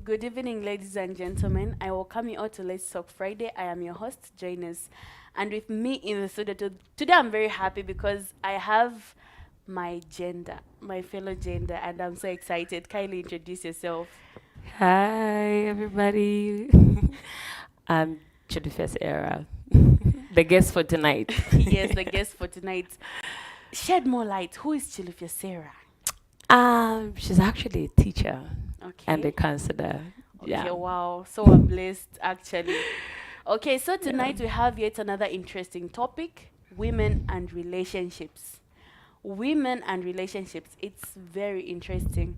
Good evening, ladies and gentlemen. I welcome you all to Let's Talk Friday. I am your host, Janice. And with me in the studio today, I'm very happy because I have my gender, my fellow gender, and I'm so excited. Kindly introduce yourself. Hi, everybody. I'm Chidifes Era, the guest for tonight. Yes, the guest for tonight. Shed more light. Who is Chilufia Sarah? She's actually a teacher and a Okay. counselor. Okay, Yeah. wow. So I'm blessed, actually. Okay, so tonight we have yet another interesting topic, women and relationships. Women and relationships, it's very interesting.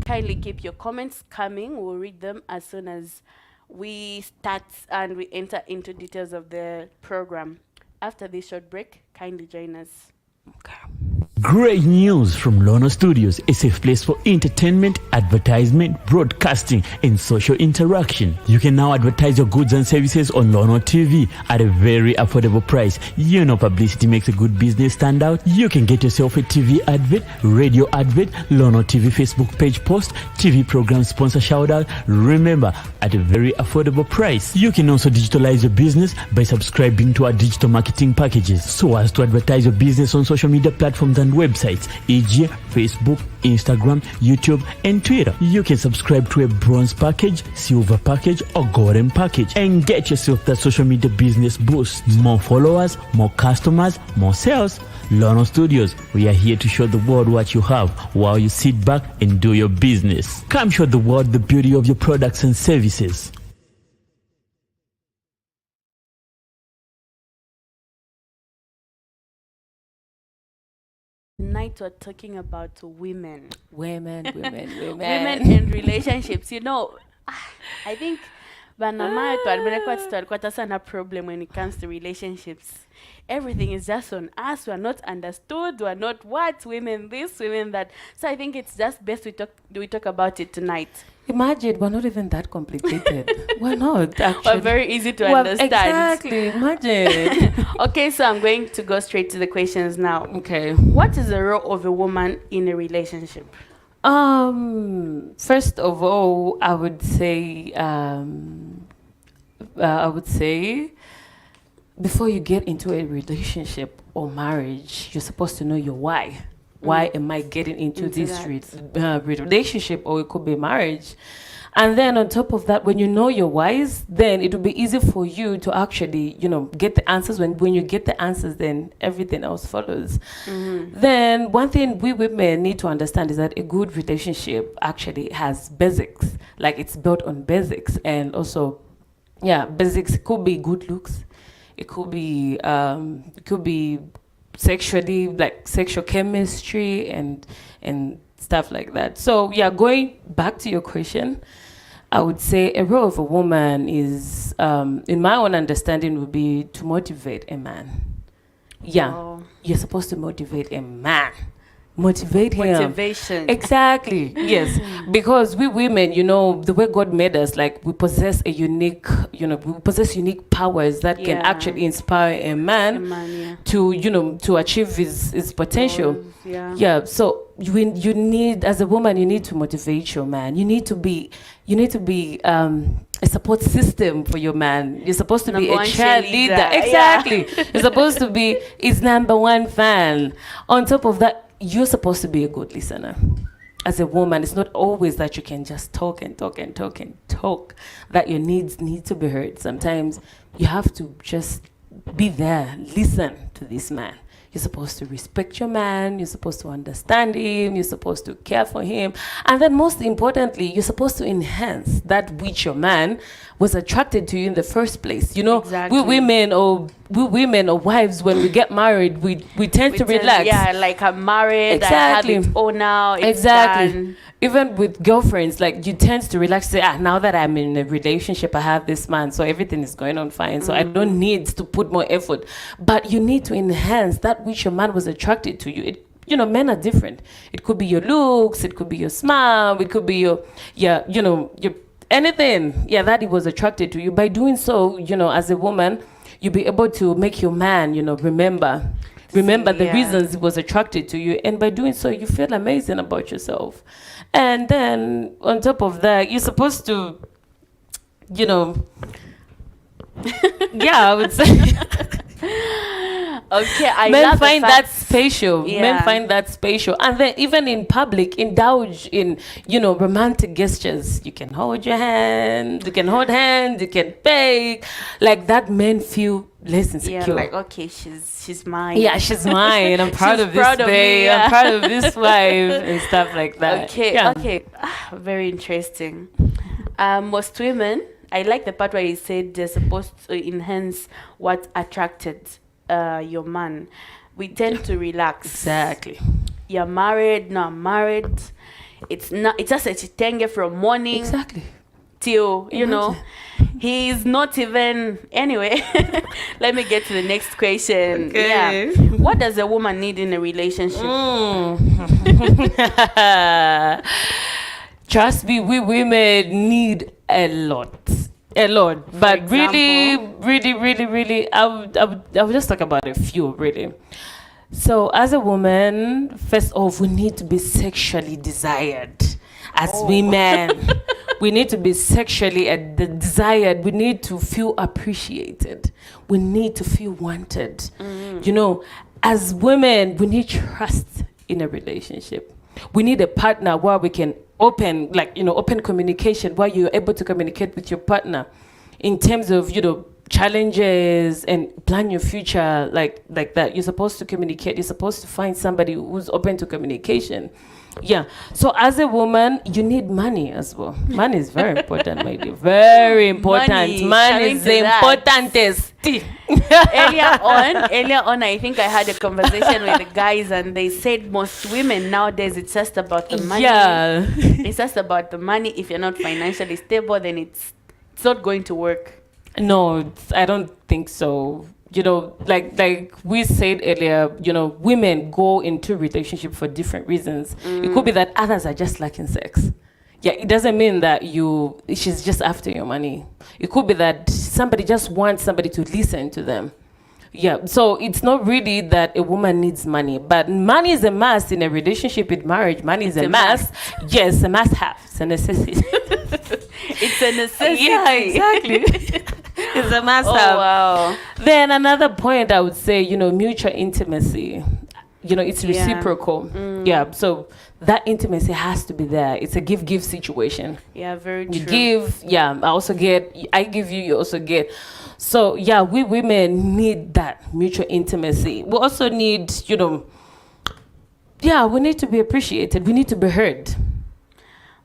Kindly keep your comments coming. We'll read them as soon as we start and we enter into details of the program. After this short break, kindly join us. Okay. Great news from Lono Studios, a safe place for entertainment, advertisement, broadcasting, and social interaction. You can now advertise your goods and services on Lono TV at a very affordable price. You know publicity makes a good business stand out. You can get yourself a TV advert, radio advert, Lono TV Facebook page post, TV program sponsor shout out. Remember, at a very affordable price. You can also digitalize your business by subscribing to our digital marketing packages so as to advertise your business on social media platforms and websites, e.g. Facebook, Instagram, YouTube, and Twitter. You can subscribe to a bronze package, silver package, or golden package and get yourself that social media business boost. More followers, more customers, more sales. Lono Studios, we are here to show the world what you have while you sit back and do your business. Come show the world the beauty of your products and services. Tonight we're talking about women. Women. Women and relationships. I think Banama alikuwa sana problem when it comes to relationships. Everything is just on us. We're not understood. We're not what women this, women that. So I think it's just best we talk about it tonight. Imagine, we're not even that complicated. We're not, actually. We're very easy to understand. Exactly, imagine. Okay, so I'm going to go straight to the questions now. Okay. What is the role of a woman in a relationship? First of all, I would say, before you get into a relationship or marriage, you're supposed to know your why. Why am I getting into this relationship, or it could be marriage? And then on top of that, when you know your whys, then it will be easy for you to actually, get the answers. When you get the answers, then everything else follows. Mm-hmm. Then one thing we women need to understand is that a good relationship actually has basics. Like, it's built on basics. And also, basics could be good looks. It could be sexually, like sexual chemistry and stuff like that. So going back to your question, I would say a role of a woman is, in my own understanding, would be to motivate a man. Wow. You're supposed to motivate a man. Motivate him. Motivation. Exactly. Yes. Because we women, the way God made us, like, we possess unique powers that can actually inspire a man, to achieve his potential. Goals, So you need, as a woman, you need to motivate your man. You need to be a support system for your man. You're supposed to be a cheerleader. Exactly. You're supposed to be his number one fan. On top of that, you're supposed to be a good listener. As a woman, it's not always that you can just talk and talk and talk and talk, that your needs need to be heard. Sometimes you have to just be there, listen to this man. You're supposed to respect your man. You're supposed to understand him. You're supposed to care for him. And then most importantly, you're supposed to enhance that which your man was attracted to you in the first place. Exactly. We women or wives, when we get married, we tend to relax. Like I'm married, Exactly. I have it all now. It's Exactly. done. Even with girlfriends, like, you tend to relax, say, now that I'm in a relationship, I have this man, so everything is going on fine. So I don't need to put more effort. But you need to enhance that which your man was attracted to you. Men are different. It could be your looks, it could be your smile, it could be your anything, that he was attracted to you. By doing so, as a woman, you'll be able to make your man, remember the reasons he was attracted to you. And by doing so, you feel amazing about yourself. And then on top of that, you're supposed to, you know, yeah, I would say. Okay, I Men love find the that fact, spatial. Yeah. Men find that spatial. And then even in public, indulge in, romantic gestures. You can hold your hand, you can hold hands, you can beg. Like that, men feel less insecure. yeah, like okay, she's mine. Yeah, she's mine. I'm proud She's of this proud of me, babe. yeah. I'm proud of this wife and stuff like that. Okay, Yeah. okay. Very interesting. Most women, I like the part where you said they're supposed to enhance what attracted your man. We tend to relax. Exactly. You're married, no, I'm married. It's just a chitenge from morning Exactly. till, he's not even. Anyway, let me get to the next question. Okay. Yeah. What does a woman need in a relationship? Trust me, we women need a lot. But really, I would just talk about a few, really. So as a woman, first off, we need to be sexually desired. As women, we need to be sexually desired. We need to feel appreciated. We need to feel wanted. As women, we need trust in a relationship. We need a partner where we can open communication, where you're able to communicate with your partner in terms of, challenges and plan your future like that. You're supposed to communicate. You're supposed to find somebody who's open to communication. Yeah. So as a woman, you need money as well. Money is very important, my dear. Very important. Money is the importantest. Earlier on, I think I had a conversation with the guys, and they said most women nowadays, it's just about the money. Yeah. It's just about the money. If you're not financially stable, then it's not going to work. No, I don't think so. Like we said earlier, women go into relationship for different reasons. It could be that others are just lacking sex. Yeah, it doesn't mean that she's just after your money. It could be that somebody just wants somebody to listen to them. Yeah, so it's not really that a woman needs money, but money is a must in a relationship, in marriage. Money is a must. Yes, a must have. It's a necessity. It's a necessity. Yeah, exactly. It's a must have. Oh, wow. Then another point I would say, mutual intimacy. It's reciprocal. Yeah, so that intimacy has to be there. It's a give situation. Yeah, very true. You give, I also get, I give you, you also get. So, yeah, we women need that mutual intimacy. We also need, we need to be appreciated. We need to be heard.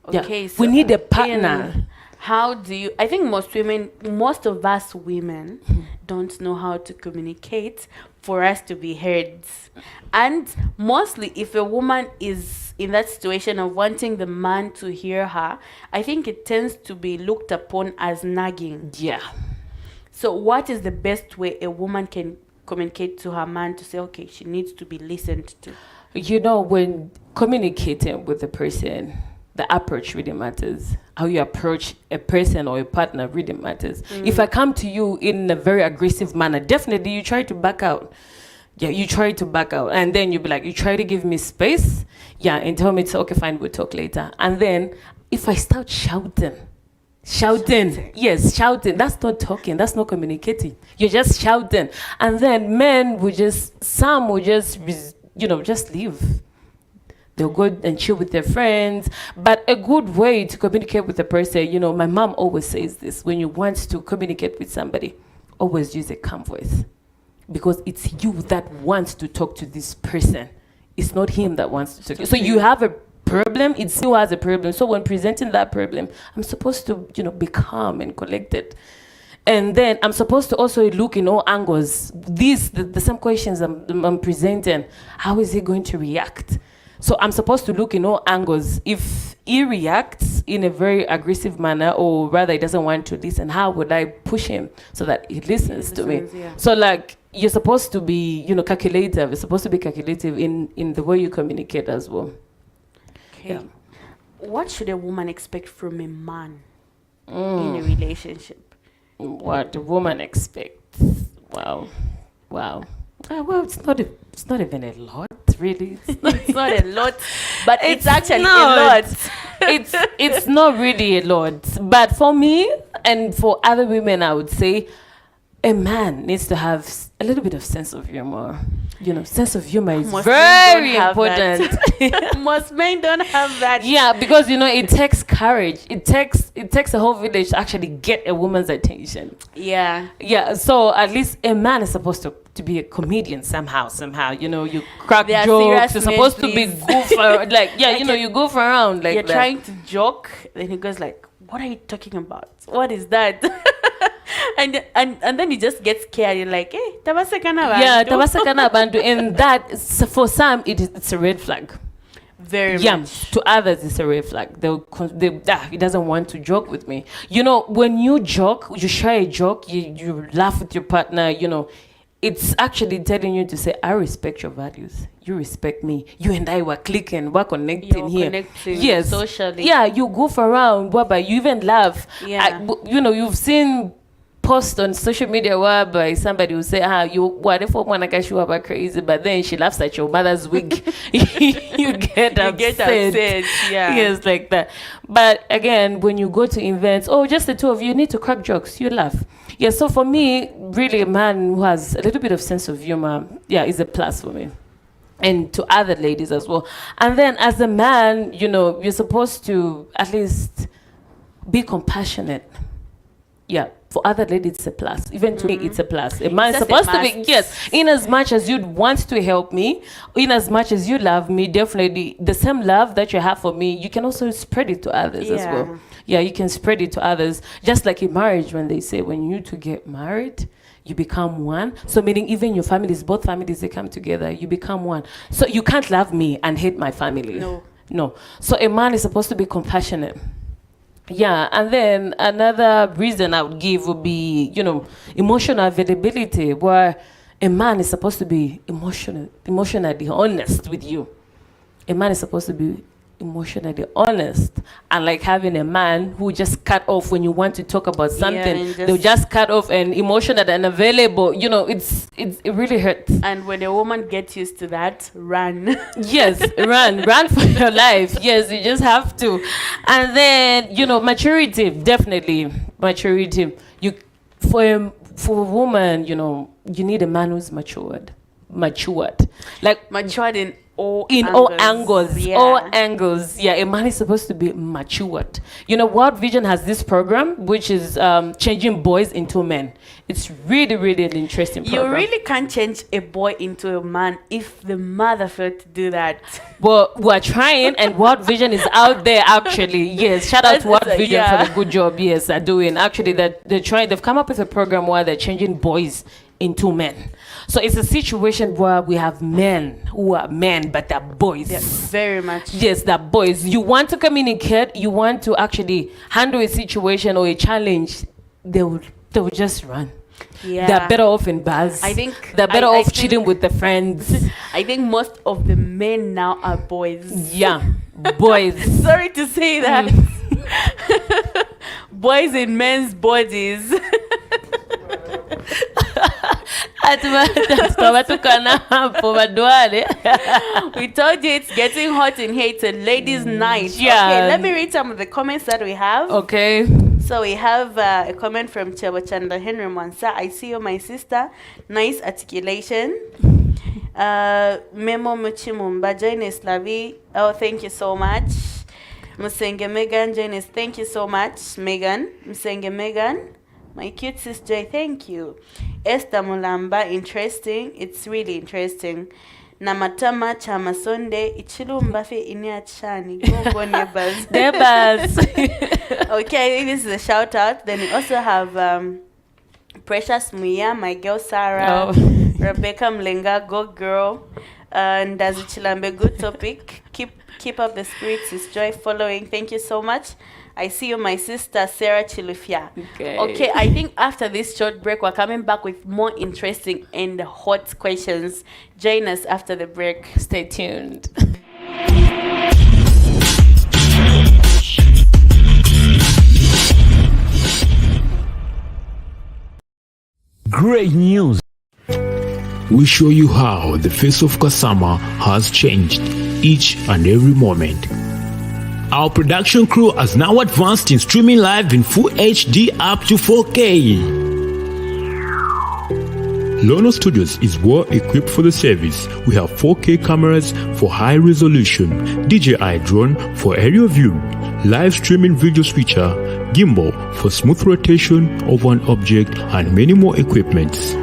Okay, yeah. so We need a partner. I think most of us women don't know how to communicate for us to be heard. And mostly if a woman is in that situation of wanting the man to hear her, I think it tends to be looked upon as nagging. Yeah. So what is the best way a woman can communicate to her man to say, okay, she needs to be listened to? When communicating with a person, the approach really matters. How you approach a person or a partner really matters. If I come to you in a very aggressive manner, definitely you try to back out. Yeah, you try to back out. And then you'll be like, you try to give me space. Yeah, and tell me, it's okay, fine, we'll talk later. And then if I start shouting, yes, shouting, that's not talking, that's not communicating. You're just shouting. And then some will just leave. They'll go and chill with their friends. But a good way to communicate with a person, my mom always says this: when you want to communicate with somebody, always use a calm voice. Because it's you that wants to talk to this person. It's not him that wants to talk. So you have a problem, it still has a problem. So when presenting that problem, I'm supposed to, be calm and collected. And then I'm supposed to also look in all angles. The same questions I'm presenting, how is he going to react? So I'm supposed to look in all angles. If he reacts in a very aggressive manner, or rather he doesn't want to listen, how would I push him so that he listens to me? Yeah. So you're supposed to be, calculative. You're supposed to be calculative in the way you communicate as well. Okay. Yeah. What should a woman expect from a man in a relationship? What a woman expects. Wow. Well, it's not even a lot, not really. It's not a lot, but it's actually not. a lot. It's not really a lot. But for me and for other women, I would say a man needs to have a little bit of sense of humor. Sense of humor is Most very men don't have important. Most men don't have that. Yeah, because it takes courage. It takes a whole village to actually get a woman's attention. Yeah. Yeah, so at least a man is supposed to be a comedian somehow. You crack They are jokes. You're serious men, supposed to be please. goof you goof around like You're that. trying to joke, then he goes like, "What are you talking about? What is that?" and then you just get scared. You're like, "Hey, tabasekana bantu." Yeah, tabasakana bantu, and for some it's a red flag. Very Yeah, much. to others it's a red flag. He doesn't want to joke with me. When you joke, you share a joke, you laugh with your partner. It's actually telling you to say, I respect your values. You respect me. You and I were clicking, we're connecting You're here. connecting Yes. socially. Yeah, you goof around, whereby you even laugh. Yeah. You've seen posts on social where whereby somebody will say, you what if you are crazy, but then she laughs at your mother's wig. You get upset. Yeah. Yes, like that. But again, when you go to events, just the two of you need to crack jokes, you laugh. Yeah, so for me, really, a man who has a little bit of sense of humor, is a plus for me. And to other ladies as well. And then as a man, you're supposed to at least be compassionate. Yeah, for other ladies, it's a plus. Even to me, it's a plus. A man is Just a supposed to be, must. yes, in as much as you'd want to help me, in as much as you love me, definitely the same love that you have for me, you can also spread it to others as Yeah. well. Yeah, you can spread it to others. Just like in marriage, when they say when you two get married, you become one. So meaning even your families, both families, they come together, you become one. So you can't love me and hate my family. No. So a man is supposed to be compassionate. Yeah, and then another reason I would give would be, emotional availability, where a man is supposed to be emotionally honest with you. A man is supposed to be emotionally honest, and like having a man who just cut off when you want to talk about something, they'll just cut off and emotional and available. It really hurts. And when a woman gets used to that, run. Yes, run for your life. Yes, you just have to. And then maturity, definitely maturity. For a woman, you need a man who's matured, like Matured in all angles. Yeah. All angles. Yeah, a man is supposed to be matured. World Vision has this program which is changing boys into men. It's really, really an interesting program. You really can't change a boy into a man if the mother failed to do that. Well, we're trying, and World Vision is out there actually. Yes, shout out to World Vision for the good job. Yes, they're doing. Actually, they're trying. They've come up with a program where they're changing boys into men. So it's a situation where we have men who are men, but they're boys. Yeah, very much. Yes, they're boys. You want to communicate, you want to actually handle a situation or a challenge, they will just run. Yeah. They're better off in bars. I think they're better I off think- chilling with their friends. I think most of the men now are boys. Yeah, boys. Sorry to say that. Boys in men's bodies. We told you it's getting hot in here. It's a ladies' night. Yeah. Okay, let me read some of the comments that we have. Okay. So we have a comment from Chanda Henry Mwansa. I see you, my sister. Nice articulation. Memo Muchimumba, Janice Lavi. Oh, thank you so much. Musenge Megan, Janice, thank you so much. Megan, Musenge Megan. My cute sister, thank you. Esther Mulamba, interesting. It's really interesting. Namatama Chama Sunday, Ichilumba fe Iniachani. Go neighbors. Neighbors. Okay, this is a shout out. Then we also have Precious Muya, my girl Sarah, Rebecca Mlenga, go girl, and Dazichilambe, good topic. Keep up the spirits, it's joy following. Thank you so much. I see you, my sister Sarah Chilufia. Okay, I think after this short break, we're coming back with more interesting and hot questions. Join us after the break. Stay tuned. Great news! we show you how the face of Kasama has changed each and every moment. Our production crew has now advanced in streaming live in full HD up to 4K. Lono Studios is well equipped for the service. We have 4K cameras for high resolution, DJI drone for aerial view, live streaming video switcher, gimbal for smooth rotation of an object, and many more equipments.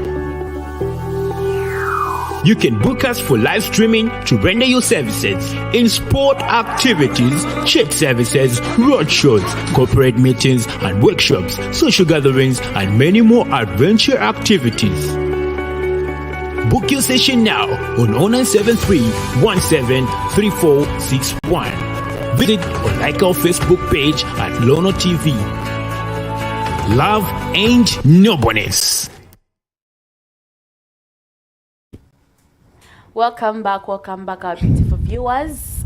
You can book us for live streaming to render your services in sport activities, church services, road shows, corporate meetings and workshops, social gatherings, and many more adventure activities. Book your session now on 0973 173461. Visit or like our Facebook page at Lono TV. Love ain't no bonus. Welcome back, our beautiful viewers.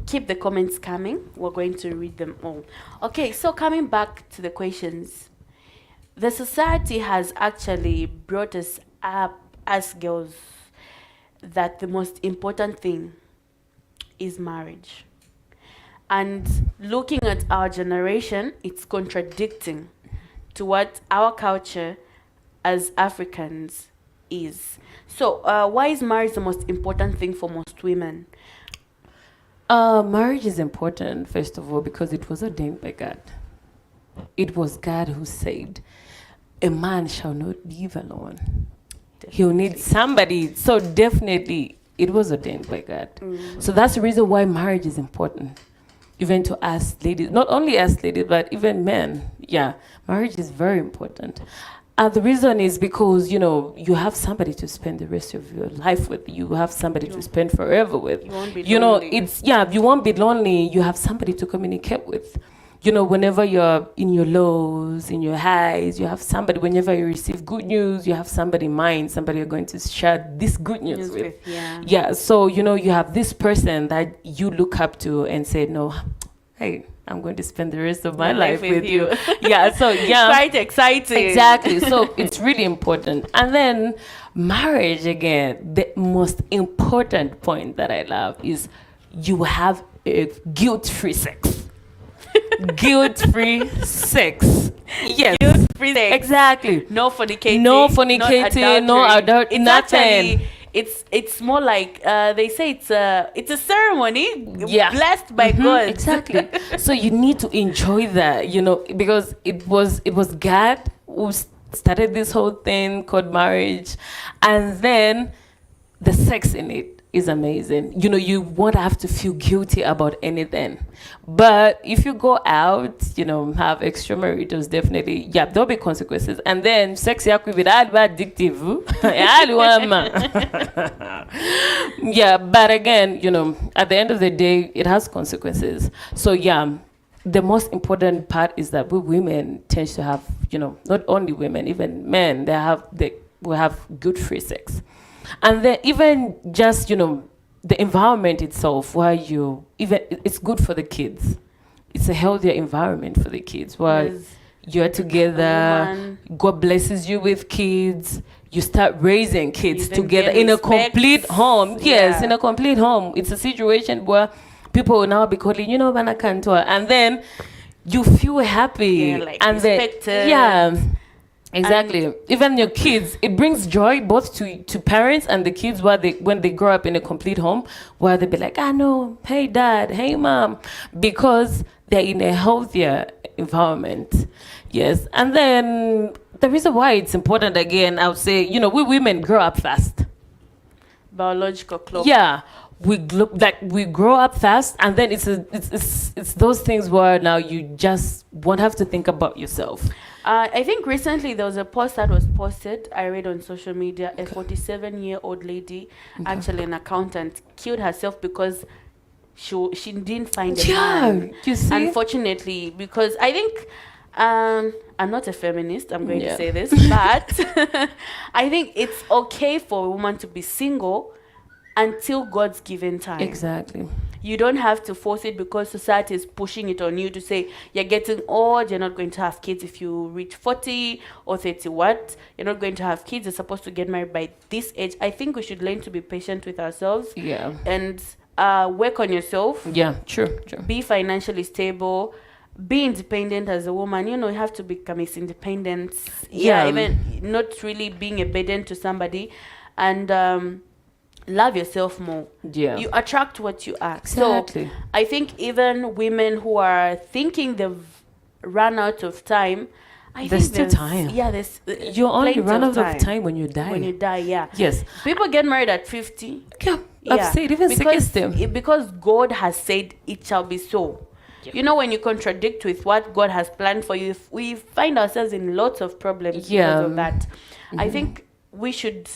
Keep the comments coming. We're going to read them all. Okay, so coming back to the questions. The society has actually brought us up as girls that the most important thing is marriage. And looking at our generation, it's contradicting to what our culture as Africans is. So why is marriage the most important thing for most women? Marriage is important, first of all, because it was ordained by God. It was God who said, a man shall not live alone. He'll need somebody. So definitely, it was ordained by God. So that's the reason why marriage is important. Even to us ladies, not only us ladies, but even men. Yeah, marriage is very important. The reason is because, you have somebody to spend the rest of your life with. You have somebody to spend forever with. You won't be lonely. You won't be lonely. You have somebody to communicate with. Whenever you're in your lows, in your highs, you have somebody. Whenever you receive good news, you have somebody in mind, somebody you're going to share this good news with. Yeah, so, you have this person that you look up to and say, no, hey, I'm going to spend the rest of my life with you. Yeah, so yeah. Quite exciting. Exactly. So it's really important. And then marriage, again, the most important point that I love is you have a guilt-free sex. Guilt-free sex. Yes. Guilt-free sex. Exactly. No fornicating. No fornicating. No adult. It's nothing. Actually, it's more like they say it's a ceremony. Yeah. Blessed by God. Exactly. So you need to enjoy that, because it was God who started this whole thing called marriage, and then the sex in it is amazing. You won't have to feel guilty about anything. But if you go out, have extramarital, definitely, there'll be consequences. And then sex yakwi with addictive. Yeah, but again, at the end of the day, it has consequences. So the most important part is that we women tend to have, not only women, even men, we have good free sex. And then even just, the environment itself, where it's good for the kids. It's a healthier environment for the kids, where you're together, God blesses you with kids, you start raising kids together in a complete home. Yes, in a complete home. It's a situation where people will now be calling, Banakantua, and then you feel happy. And then, exactly. Even your kids, it brings joy both to parents and the kids when they grow up in a complete home, where they be like, no, hey dad, hey mom, because they're in a healthier environment. Yes. And then the reason why it's important, again, I would say, we women grow up fast. Biological clock. Yeah. We grow up fast, and then it's those things where now you just won't have to think about yourself. I think recently there was a post that was posted, I read on social media, a 47-year-old lady, actually an accountant, killed herself because she didn't find a man. You see? Unfortunately, because I think, I'm not a feminist, I'm going to say this, but I think it's okay for a woman to be single until God's given time. Exactly. You don't have to force it because society is pushing it on you to say you're getting old, you're not going to have kids if you reach 40 or 30 what. You're not going to have kids, you're supposed to get married by this age. I think we should learn to be patient with ourselves. Yeah. And work on yourself. Yeah, true. Be financially stable. Be independent as a woman. You have to become independent. Yeah. Even not really being a burden to somebody. And love yourself more. Yeah. You attract what you are. Exactly. So I think even women who are thinking they've run out of time, There's still time. Yeah, there's You only plenty run out of time when you die. When you die, yeah. Yes. People get married at 50. Yeah, I've said even 60. Because God has said it shall be so. Yeah. When you contradict with what God has planned for you, we find ourselves in lots of problems because of that. I think we should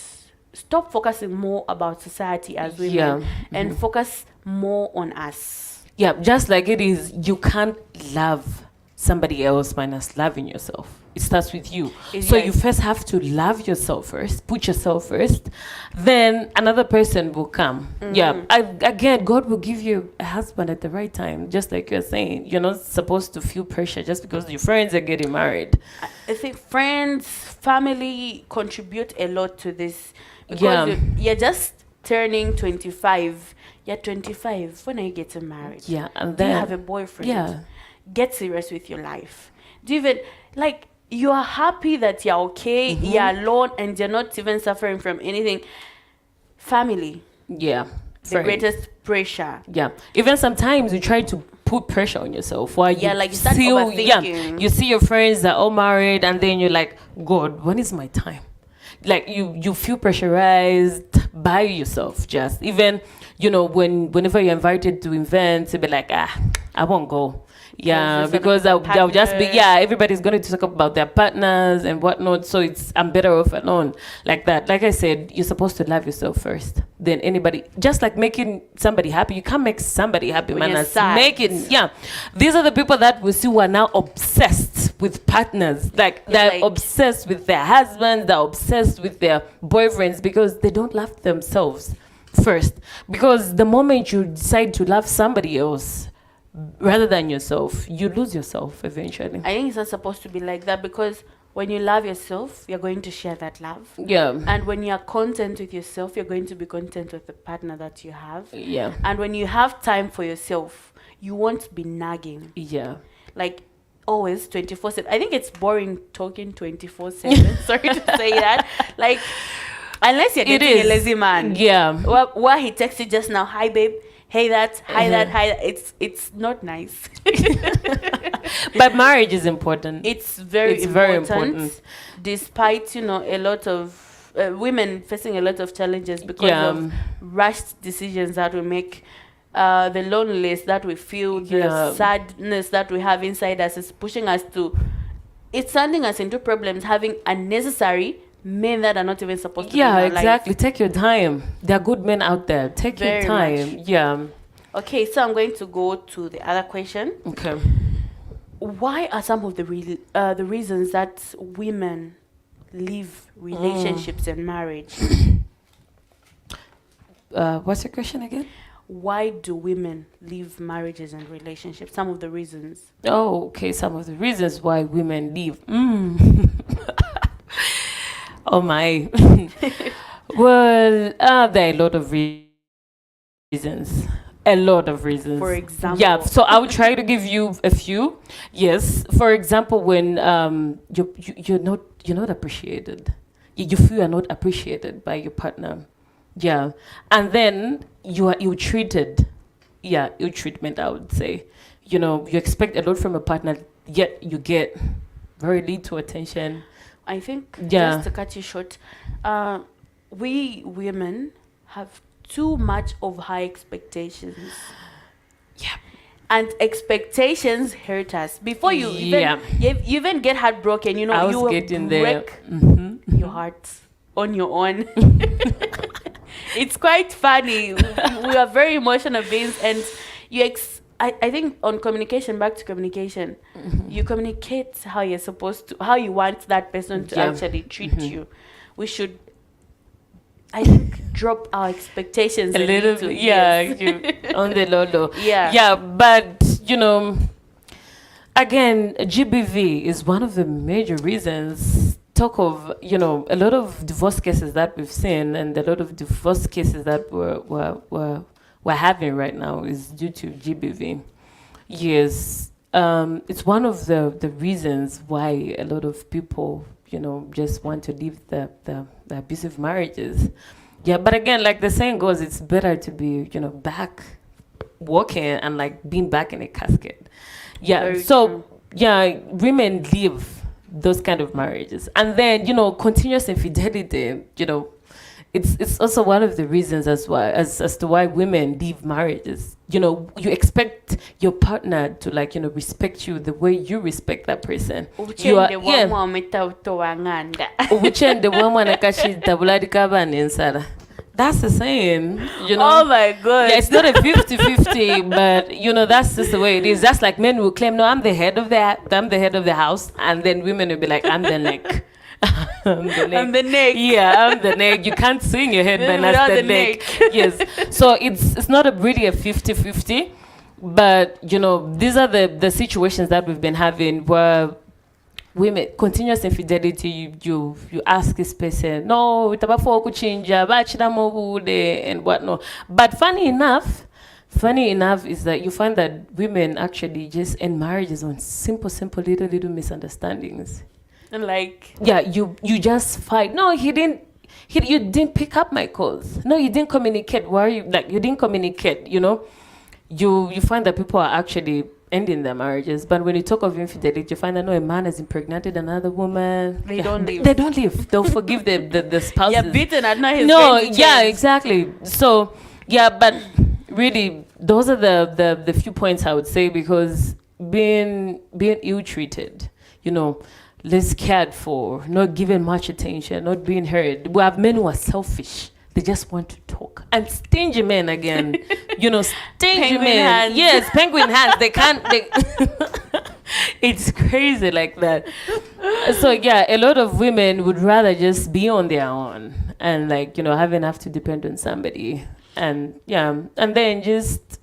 stop focusing more about society as women and focus more on us. Yeah, just like it is, you can't love somebody else minus loving yourself. It starts with you. So you first have to love yourself first, put yourself first, then another person will come. Yeah, again, God will give you a husband at the right time, just like you're saying. You're not supposed to feel pressure just because your friends are getting married. I think friends, family contribute a lot to this. Because you're just turning 25. You're 25. When are you getting married? Yeah, and do then you have a boyfriend? Yeah. Get serious with your life. Do you even you are happy that you're okay, you're alone, and you're not even suffering from anything? Family. Yeah. The greatest pressure. Yeah. Even sometimes you try to put pressure on yourself while you you start overthinking. You see your friends are all married and then you're like, God, when is my time? Like you feel pressurized by yourself. Just even whenever you're invited to events, you'll be like, I won't go. Yeah, because I'll just be everybody's going to talk about their partners and whatnot. So I'm better off alone like that. Like I said, you're supposed to love yourself first. Then anybody, just like making somebody happy, you can't make somebody happy, man. These are the people that we see who are now obsessed with partners. They're obsessed with their husbands, they're obsessed with their boyfriends because they don't love themselves first. Because the moment you decide to love somebody else rather than yourself, you lose yourself eventually. I think it's not supposed to be like that, because when you love yourself, you're going to share that love. Yeah. And when you're content with yourself, you're going to be content with the partner that you have. Yeah. And when you have time for yourself, you won't be nagging. Yeah. Like always 24/7. I think it's boring talking 24/7. Sorry to say that. Like, unless you're dating a lazy man. Yeah. Why he texted just now, hi babe. Hey that, hi that, hi that. It's not nice. But marriage is important. It's very important. Despite, a lot of women facing a lot of challenges because of rushed decisions that we make, the loneliness that we feel, the sadness that we have inside us is pushing us it's sending us into problems, having unnecessary men that are not even supposed to be in our exactly life. Take your time. There are good men out there. Take your time. Much. Okay, so I'm going to go to the other question. Okay. Why are some of the reasons that women leave relationships and marriage? What's your question again? Why do women leave marriages and relationships? Some of the reasons. Oh, okay. Some of the reasons why women leave. Oh my. Well, there are a lot of reasons. A lot of reasons. For example. Yeah, so I will try to give you a few. Yes. For example, when you're not appreciated. You feel you're not appreciated by your partner. Yeah. And then you're treated. Yeah, ill treatment, I would say. You expect a lot from a partner, yet you get very little attention. I think, just to cut you short, we women have too much of high expectations. Yeah. And expectations hurt us. Before you even get heartbroken, you will break your heart on your own. It's quite funny. We are very emotional beings, and I think on communication, back to communication, you communicate how you're supposed to, how you want that person to actually treat you. We should I think drop our expectations a little bit, on the low. Yeah. But again, GBV is one of the major reasons. Talk of a lot of divorce cases that we've seen, and a lot of divorce cases that we're having right now is due to GBV. Yes, it's one of the reasons why a lot of people just want to leave the abusive marriages. Yeah, but again, like the saying goes, it's better to be back walking and like being back in a casket. Yeah. Very so true. yeah, women leave those kind of marriages, and then continuous infidelity. It's also one of the reasons as to why women leave marriages. You expect your partner to respect you the way you respect that person. You are that's the saying, Oh my god. Yeah, it's not a 50-50, but that's just the way it is. That's like men will claim, no, I'm the head of the house, and then women will be like, I'm the neck. I'm the neck. Yeah, I'm the neck. You can't swing your head, man. That's the neck. Yes. So it's not really a 50-50, but these are the situations that we've been having where women, continuous infidelity, you ask this person, no, and whatnot. But funny enough is that you find that women actually just end marriages on simple little misunderstandings. And like, yeah, you just fight. No, you didn't pick up my calls. No, you didn't communicate. Why are you you didn't communicate? You find that people are actually ending their marriages. But when you talk of infidelity, you find that a man has impregnated another woman. They don't leave. They don't leave. They'll forgive the spouses. Yeah, beaten at night. No, yeah, exactly. So yeah, but really, those are the few points I would say, because being ill-treated, less cared for, not given much attention, not being heard. We have men who are selfish. They just want to talk. And stingy men again. Stingy Penguin men. hands. Yes, penguin hands. They can't. It's crazy like that. So yeah, a lot of women would rather just be on their own and having have to depend on somebody. And and then just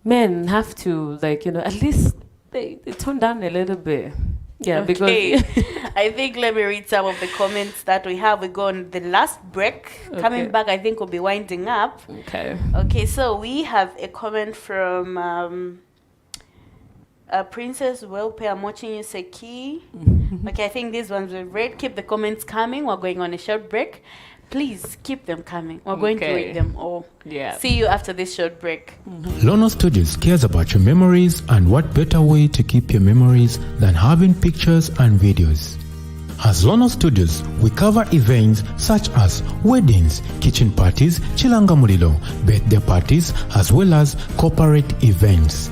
men have to at least they tone down a little bit. Yeah, Okay. because I think let me read some of the comments that we have. We go on the last break. Okay. Coming back, I think we'll be winding up. okay. Okay, so we have a comment from Princess Welpe. I'm watching you, Seki. Okay, I think these ones were read. Keep the comments coming. We're going on a short break. Please keep them coming. We're going to Okay. read them all. Yeah. See you after this short break. Lono Studios cares about your memories, and what better way to keep your memories than having pictures and videos? As Lono Studios, we cover events such as weddings, kitchen parties, chilanga mulilo, birthday parties, as well as corporate events.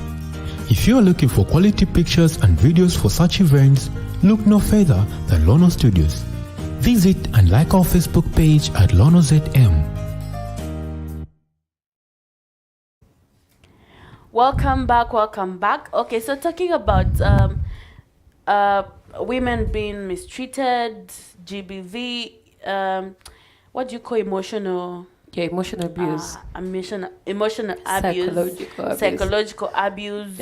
If you are looking for quality pictures and videos for such events, look no further than Lono Studios. Visit and like our Facebook page at LonoZM. Welcome back. Okay, so talking about women being mistreated, GBV, what do you call emotional Emotional abuse. emotional abuse, psychological abuse.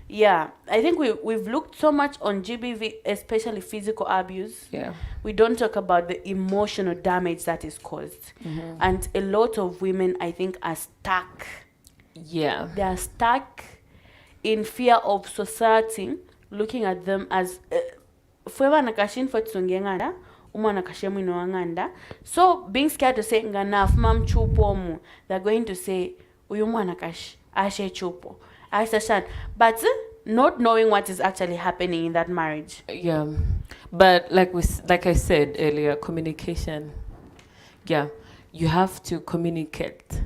Yeah, I think we've looked so much on GBV, especially physical abuse. Yeah. We don't talk about the emotional damage that is caused. And a lot of women, I think, are stuck. Yeah. They are stuck in fear of society looking at them as so being scared to say nganafuma mchupomu, they're going to say uyu mwana ashe chupo asashan, but not knowing what is actually happening in that marriage. Yeah, but like I said earlier, communication. Yeah, you have to communicate.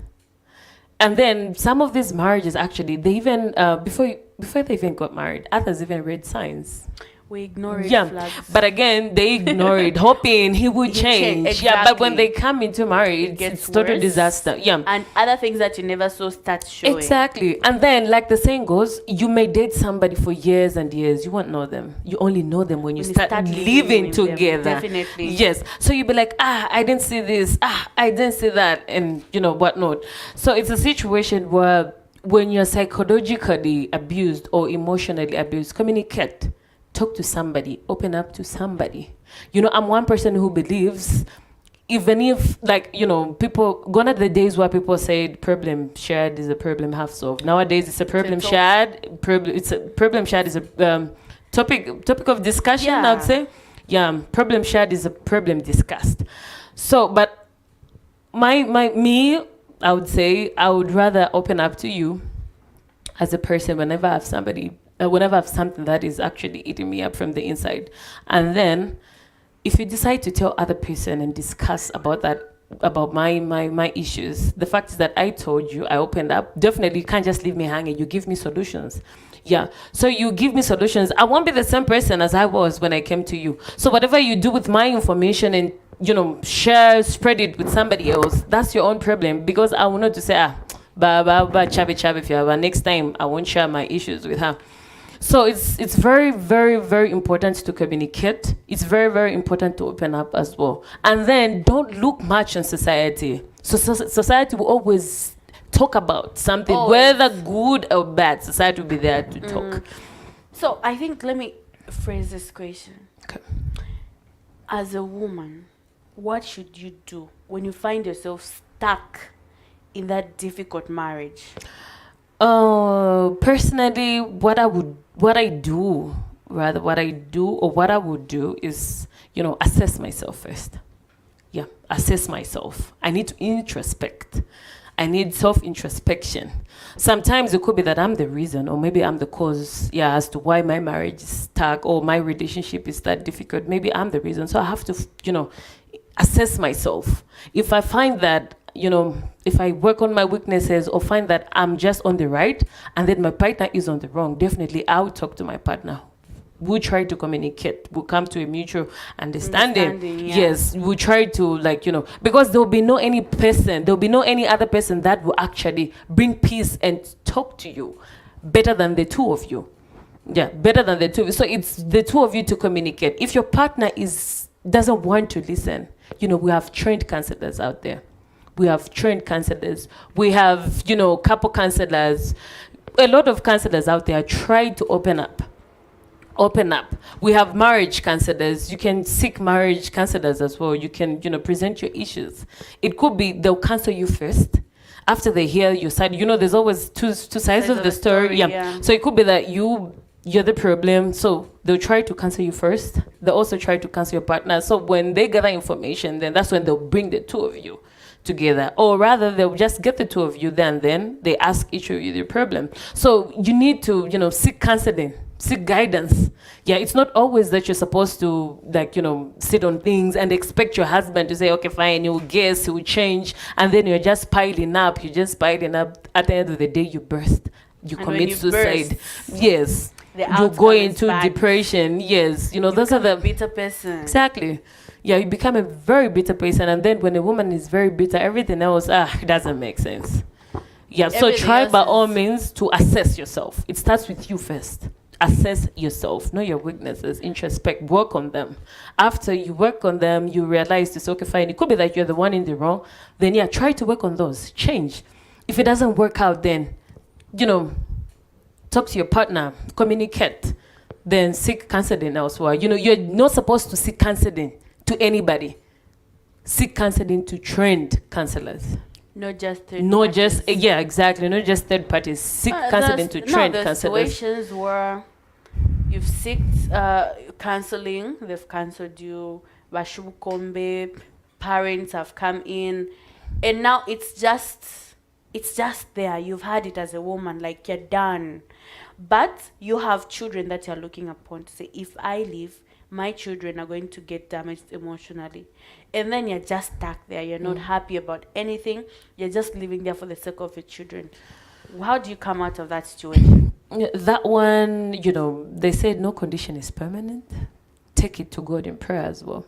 And then some of these marriages, actually, they even before they even got married, others even read signs. We ignore red Yeah, flags. but again, they ignore it, hoping he would change. Yeah, but when exactly. they come into marriage, gets it's total worse. disaster. Yeah. And other things that you never saw start showing. Exactly. And then, like the saying goes, you may date somebody for years and years. You won't know them. You only know them when you start living with them. together. Definitely. Yes. So you'll be like, I didn't see this. I didn't see that. And, whatnot. So it's a situation where when you're psychologically abused or emotionally abused, communicate. Talk to somebody. Open up to somebody. I'm one person who believes even if people gone are the days where people said problem shared is a problem half solved. Nowadays it's a problem shared. It's a problem shared is a topic of discussion. Yeah. I would say, problem shared is a problem discussed. So, but I would say I would rather open up to you as a person whenever I have something that is actually eating me up from the inside, and if you decide to tell other person and discuss about my issues, the fact is that I told you, I opened up. Definitely, you can't just leave me hanging. You give me solutions. Yeah. So you give me solutions. I won't be the same person as I was when I came to you. So whatever you do with my information and spread it with somebody else, that's your own problem. Because I will not to say chabe. Next time I won't share my issues with her. So it's very, very, very important to communicate. It's very, very important to open up as well. And then don't look much on society. So society will always talk about something, whether good or bad. Society will be there to talk. So I think, let me phrase this question. Okay. As a woman, what should you do when you find yourself stuck in that difficult marriage? Personally, what I would do is, assess myself first. Yeah, assess myself. I need to introspect. I need self-introspection. Sometimes it could be that I'm the reason, or maybe I'm the cause, as to why my marriage is stuck or my relationship is that difficult. Maybe I'm the reason. So I have to, assess myself. If I find that, if I work on my weaknesses or find that I'm just on the right and then my partner is on the wrong, definitely I will talk to my partner. We'll try to communicate. We'll come to a mutual understanding. Yeah. Yes, we'll try to because there'll be no any other person that will actually bring peace and talk to you better than the two of you. Yeah, better than the two. So it's the two of you to communicate. If your partner doesn't want to listen, we have trained counselors out there. We have trained counselors. We have, couple counselors. A lot of counselors out there try to open up. We have marriage counselors. You can seek marriage counselors as well. You can, present your issues. It could be they'll counsel you first. After they hear your side, there's always two sides of the story. Yeah. So it could be that you're the problem. So they'll try to counsel you first. They'll also try to counsel your partner. So when they gather information, then that's when they'll bring the two of you together, or rather they'll just get the two of you, then they ask each of you the problem. So you need to seek counseling, seek guidance. Yeah, it's not always that you're supposed to sit on things and expect your husband to say, okay, fine, you'll guess, he'll change, and then you're just piling up. At the end of the day, you burst, you commit suicide. Yes, you go into depression. Yes, those are the bitter person. Exactly. Yeah, you become a very bitter person, and then when a woman is very bitter, everything else it doesn't make sense. Yeah, so try by all means to assess yourself. It starts with you first. Assess yourself, know your weaknesses, introspect, work on them. After you work on them, you realize it's okay, fine. It could be that you're the one in the wrong. Then try to work on those. Change. If it doesn't work out, then talk to your partner, communicate, then seek counseling elsewhere. You're not supposed to seek counseling to anybody. Seek counseling to trained counselors. Not just third parties. Exactly. Not just third parties. Seek counseling to trained counselors. Situations where you've sought counseling, they've counseled you, Bashubukombe, parents have come in, and now it's just there. You've had it as a woman, like you're done. But you have children that you're looking upon to say, if I leave, my children are going to get damaged emotionally. And then you're just stuck there. You're not happy about anything. You're just living there for the sake of your children. How do you come out of that situation? That one, they said no condition is permanent. Take it to God in prayer as well.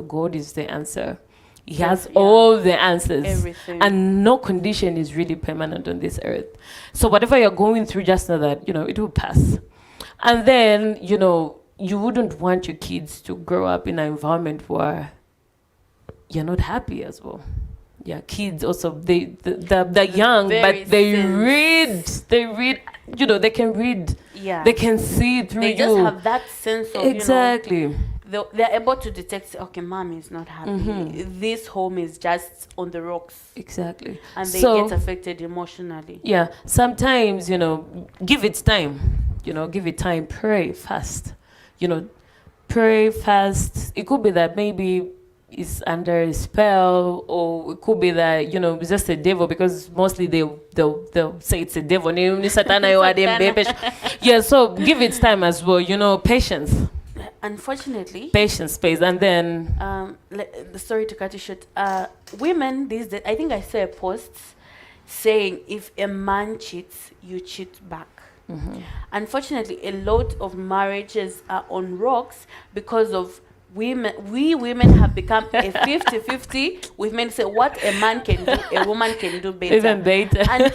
God is the answer. He has all the answers. Everything. And no condition is really permanent on this earth. So whatever you're going through, just know that, it will pass. And then, you wouldn't want your kids to grow up in an environment where you're not happy as well. Yeah, kids also, they're young, but they read, they can read, they can see through they just have that sense of, exactly. They're able to detect, okay, mom is not happy. This home is just on the rocks. Exactly. And they get affected emotionally. Yeah, sometimes, give it time. Give it time, pray fast. Pray fast. It could be that maybe is under a spell, or it could be that it's just a devil, because mostly they'll say it's a devil. Yeah, so give it time as well. Patience. Unfortunately, patience pays. And then sorry to cut you short. Women these days, I think I saw a post saying if a man cheats, you cheat back. Unfortunately, a lot of marriages are on rocks because of women. We women have become a 50-50 with men. Say what a man can do, a woman can do better. Even better. And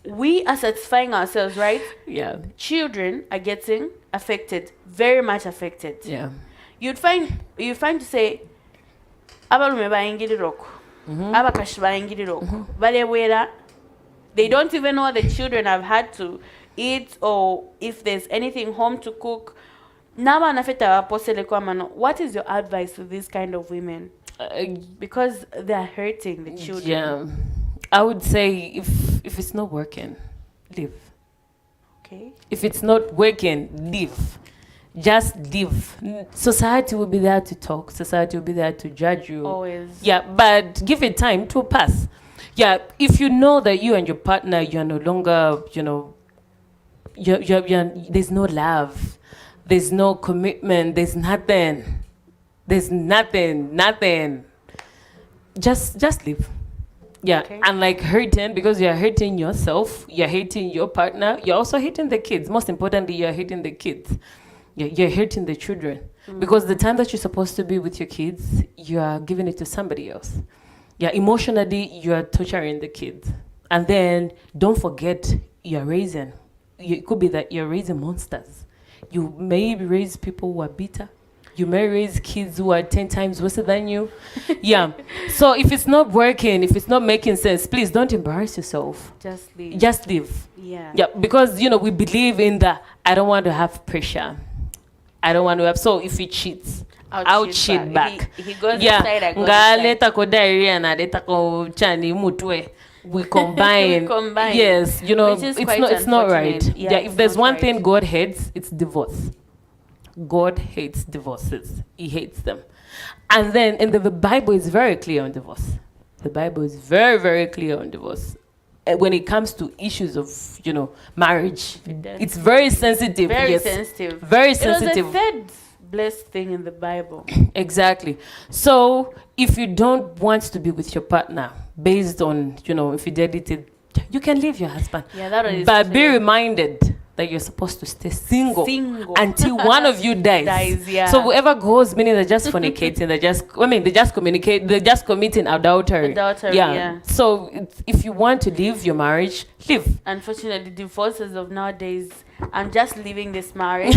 we are satisfying ourselves, right? Yeah. Children are getting affected, very much affected. Yeah. You find to say, abalume bayingiriroko, abakashi bayingiriroko, balewera. They don't even know the children have had to eat, or if there's anything home to cook. What is your advice to these kind of women? Because they're hurting the children. Yeah, I would say if it's not working, leave. Okay. If it's not working, leave. Just leave. Society will be there to talk. Society will be there to judge you. Always. Yeah, but give it time to pass. Yeah, if you know that you and your partner, you're no longer, there's no love. There's no commitment. There's nothing. Nothing. Just leave. Yeah, okay. And like hurting, because you're hurting yourself, you're hurting your partner, you're also hurting the kids. Most importantly, you're hurting the kids. You're hurting the children. Because the time that you're supposed to be with your kids, you are giving it to somebody else. Yeah, emotionally, you are torturing the kids. And then don't forget, you're raising. It could be that you're raising monsters. You may raise people who are bitter. You may raise kids who are 10 times worse than you. Yeah. So if it's not working, if it's not making sense, please don't embarrass yourself. Just leave. Just leave. Yeah. Yeah. Because, we believe in the, I don't want to have pressure. I don't want to have, so if he cheats, I'll cheat back. He goes inside, I go inside. We combine. Yes, it's not right. Yeah, if there's one thing God hates, it's divorce. God hates divorces. He hates them. And then in the Bible is very clear on divorce. The Bible is very, very clear on divorce. When it comes to issues of, marriage, it's very sensitive. Very sensitive. Very sensitive. It was the third blessed thing in the Bible. Exactly. So if you don't want to be with your partner based on, infidelity, you can leave your husband. Yeah, that is But clear. be reminded that you're supposed to stay single until one of you dies. Yeah. So whoever goes, meaning they're just fornicating, they just communicate, they're just committing adultery. Yeah. So if you want to leave your marriage, leave. Unfortunately, divorces of nowadays, I'm just leaving this marriage.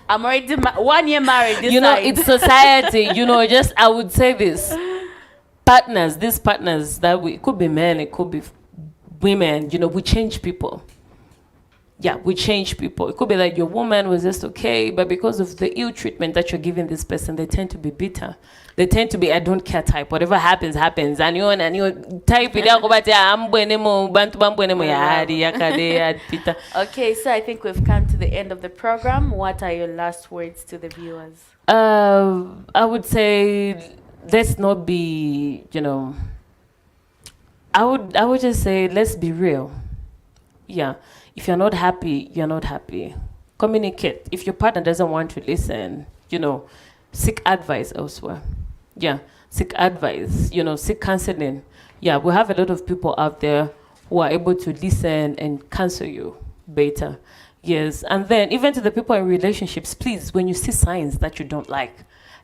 I'm already 1 year married. It's society. Just I would say this: partners, these partners that it could be men, it could be women. We change people. Yeah, we change people. It could be like your woman was just okay, but because of the ill treatment that you're giving this person, they tend to be bitter. They tend to be I don't care type. Whatever happens, happens. And you type it out. Okay, so I think we've come to the end of the program. What are your last words to the viewers? I would say let's not be, I would just say let's be real. Yeah. If you're not happy, you're not happy. Communicate. If your partner doesn't want to listen, seek advice elsewhere. Yeah, seek advice, seek counseling. Yeah, we have a lot of people out there who are able to listen and counsel you. beta. Yes. And then even to the people in relationships, please, when you see signs that you don't like,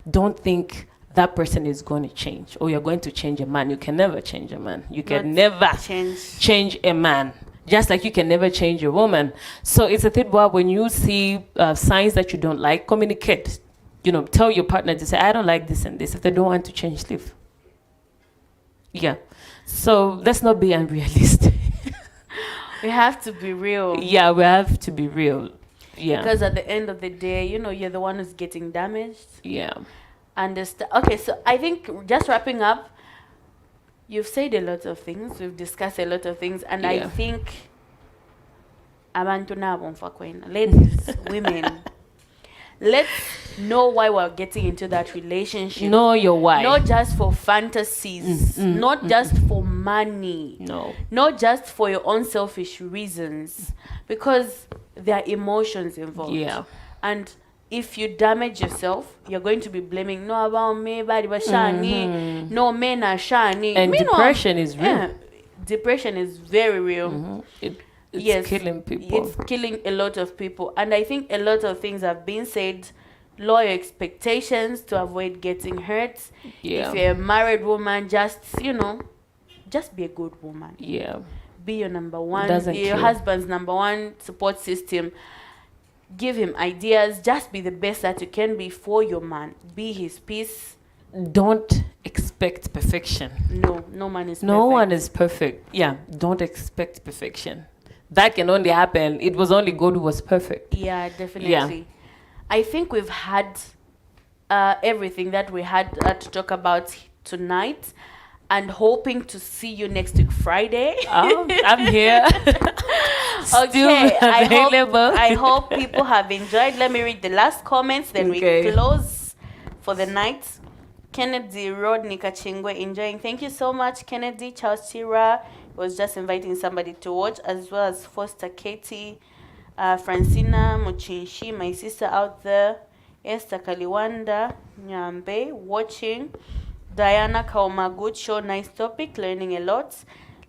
don't think that person is going to change or you're going to change a man. You can never change a man. You can never change a man. Just like you can never change a woman. So it's a thing where when you see signs that you don't like, communicate. Tell your partner to say, I don't like this and this. If they don't want to change, leave. Yeah. So let's not be unrealistic. We have to be real. Yeah, we have to be real. Yeah. Because at the end of the day, you're the one who's getting damaged. Yeah. Okay, so I think just wrapping up, you've said a lot of things. We've discussed a lot of things. And I think ladies, women, let's know why we're getting into that relationship. Know your why. Not just for fantasies. Not just for money. No. Not just for your own selfish reasons. Because there are emotions involved. Yeah. And if you damage yourself, you're going to be blaming, no, about me, body was shani, no, men are shani. And depression is real. Yeah, depression is very real. It's killing people. It's killing a lot of people. And I think a lot of things have been said. Lower expectations to avoid getting hurt. Yeah. If you're a married woman, just be a good woman. Yeah. Be your number one. Be your husband's number one support system. Give him ideas. Just be the best that you can be for your man. Be his peace. Don't expect perfection. No man is perfect. No one is perfect. Yeah, don't expect perfection. That can only happen. It was only God who was perfect. Yeah, definitely. Yeah. I think we've had everything that we had to talk about tonight. And hoping to see you next week Friday. Oh, I'm here. Okay, I hope people have enjoyed. Let me read the last comments, then we close for the night. Kennedy Rodney Kachingwe enjoying. Thank you so much, Kennedy. Charles Chira was just inviting somebody to watch, as well as Foster Katie, Francina Muchinshi, my sister out there, Esther Kaliwanda Nyambe watching. Diana Kaoma, good show, nice topic, learning a lot.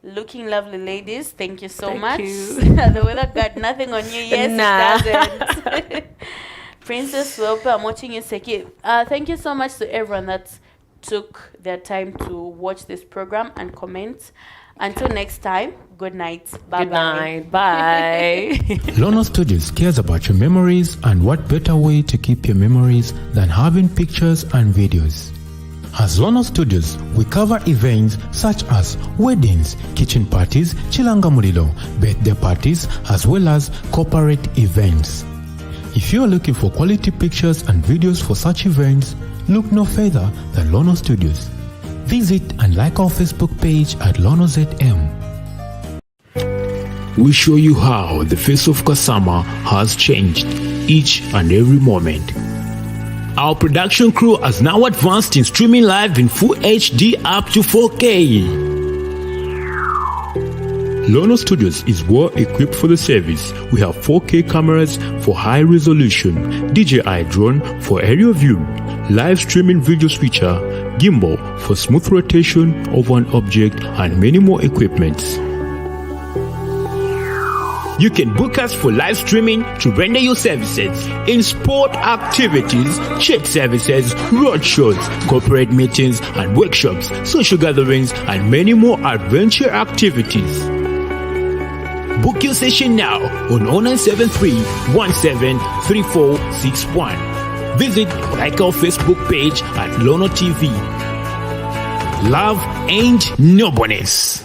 Looking lovely ladies, thank you so much. The weather got nothing on you, yes, it doesn't. Princess Welpe, I'm watching you, Seki. Thank you so much to everyone that took their time to watch this program and comment. Until next time, good night. Bye. Good night. Bye. Lono Studios cares about your memories, and what better way to keep your memories than having pictures and videos. As Lono Studios, we cover events such as weddings, kitchen parties, chilanga mulilo, birthday parties, as well as corporate events. If you are looking for quality pictures and videos for such events, look no further than Lono Studios. Visit and like our Facebook page at LonoZM. We show you how the face of Kasama has changed each and every moment. Our production crew has now advanced in streaming live in full HD up to 4K. Lono Studios is well equipped for the service. We have 4K cameras for high resolution, DJI drone for aerial view, live streaming video switcher, gimbal for smooth rotation of an object, and many more equipments. You can book us for live streaming to render your services in sport activities, church services, road shows, corporate meetings and workshops, social gatherings, and many more adventure activities. Book your session now on 0973-173461. Visit like our Facebook page at Lono TV. Love ain't no bonus.